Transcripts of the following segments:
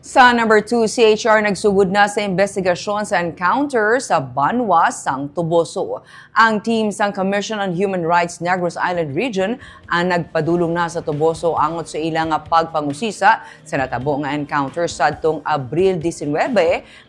Sa number 2, CHR nagsugod na sa imbestigasyon sa encounter sa Banwa, sang Toboso. Ang team sang Commission on Human Rights Negros Island Region ang nagpadulong na sa Toboso angot sa ilang pagpangusisa sa natabo nga encounter sadtong Abril 19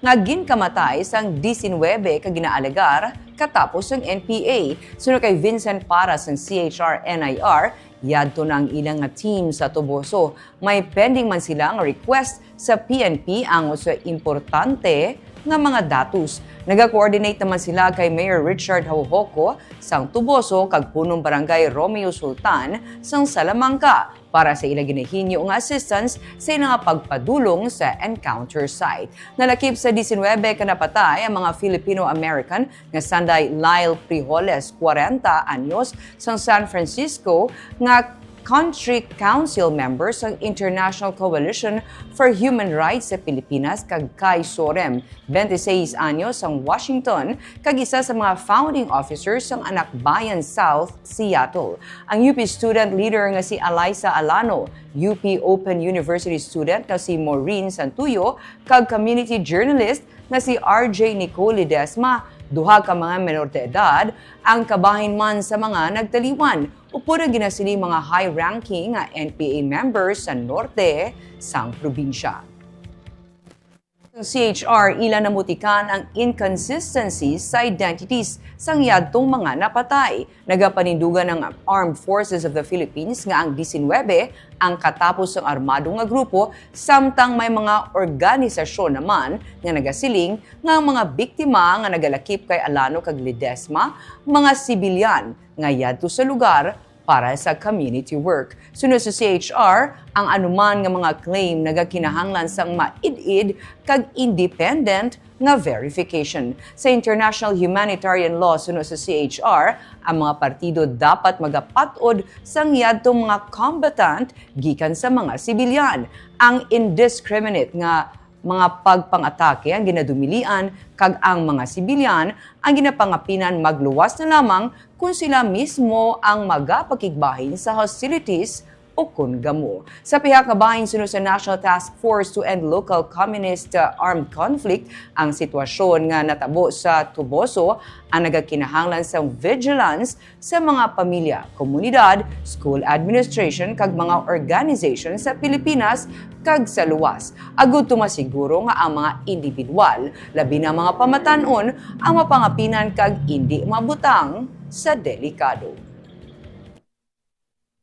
nga ginkamatay sang 19 ka ginaalegar katapos ng NPA. Sunod kay Vincent Paras ng CHR NIR, yadto na ang ilang nga team sa Toboso. May pending man sila nga request sa PNP angot sa importante nga mga datos. Naga-coordinate naman sila kay Mayor Richard Hauhoko sang Toboso kag punong barangay Romeo Sultan sang Salamanca para sa ilang ginahinyo nga assistance sa ilang pagpadulong sa encounter site. Nalakip sa 19 ka napatay ang mga Filipino-American nga sanday Lyle Frijoles, 40 anyos, sang San Francisco nga Country Council members ng International Coalition for Human Rights sa Pilipinas kag Kai Sorem, 26 anyos, ang Washington, kag isa sa mga founding officers ng Anak Bayan South, Seattle. Ang UP student leader nga si Alyssa Alano, UP Open University student nga si Maureen Santuyo, kag community journalist nga si RJ Nicole Ledesma, duha ka mga menor de edad, ang kabahin man sa mga nagtaliwan. Upura ginasili mga high-ranking NPA members sa norte sang probinsya. Ang CHR ila namutikan ang inconsistencies sa identities sang yadtong mga napatay. Nagapanindugan ng Armed Forces of the Philippines nga ang 19 ang katapos ng armado nga grupo, samtang may mga organisasyon naman nga nagasiling nga ang mga biktima nga nagalakip kay Alano kag Ledesma, mga sibilyan nga yadto sa lugar para sa community work. Sunod sa CHR, ang anuman nga mga claim nagakinahanglan sang maid-id kag independent nga verification. Sa international humanitarian law sunod sa CHR, ang mga partido dapat magapatod sang yadtong mga combatant gikan sa mga sibilyan. Ang indiscriminate nga mga pagpang-atake ang ginadumilian kag ang mga sibilyan ang ginapangapinan magluwas na lamang kung sila mismo ang magapakigbahin sa hostilities o kun gamo. Sa pihak nga bahin sunod sa National Task Force to End Local Communist Armed Conflict, ang sitwasyon nga natabo sa Toboso ang nagakinahanglan sa vigilance sa mga pamilya, komunidad, school administration kag mga organization sa Pilipinas kag sa luwas. Agud tumasiguro nga ang mga individual, labi na mga pamatanon, ang mapangapinan kag hindi mabutang sa delikado.